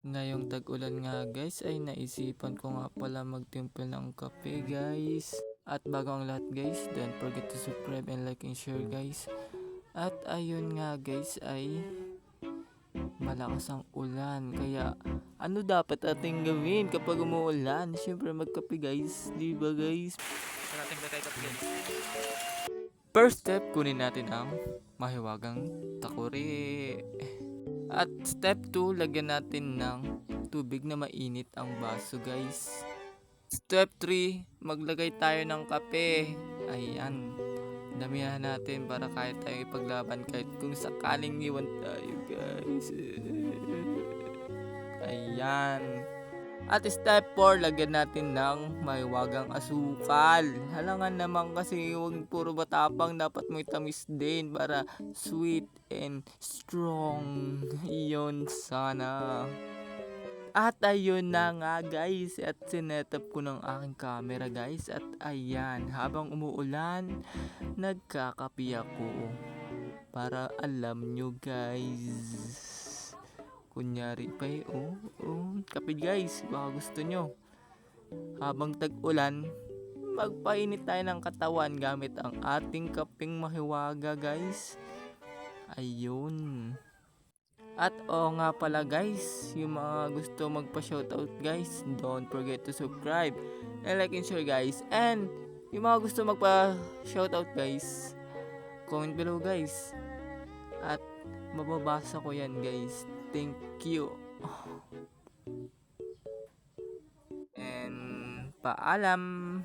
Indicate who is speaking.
Speaker 1: Ngayong tag-ulan nga guys ay naisipan ko nga pala magtimpla ng kape guys. At bago ang lahat guys, don't forget to subscribe and like and share guys. At ayun nga guys ay malakas ang ulan. Kaya ano dapat ating gawin kapag umuulan? Siyempre magkape guys, di ba guys? Natin ba tayo kape guys? First step, kunin natin ang mahiwagang takuri. At step 2, lagyan natin ng tubig na mainit ang baso guys. Step 3, maglagay tayo ng kape. Ayan, damihan natin para kaya tayo ipaglaban kahit kung sakaling iwan tayo guys. Ayan. At step 4, lagyan natin ng mahiwagang asukal. Halangan naman kasi huwag puro matapang, dapat may tamis din para sweet and strong. Iyon sana. At ayun na nga guys, at sinetap ko ng aking camera guys. At ayan, habang umuulan, nagkakapi ako. Para alam nyo guys. Kunyari pa kape guys, baka gusto nyo. Habang tag-ulan, magpainit tayo ng katawan gamit ang ating kapeng mahiwaga guys. Ayun. At nga pala guys, yung mga gusto magpa-shoutout guys, don't forget to subscribe and like and share guys. And yung mga gusto magpa-shoutout guys, comment below guys. At mababasa ko yan guys. Thank you. And paalam.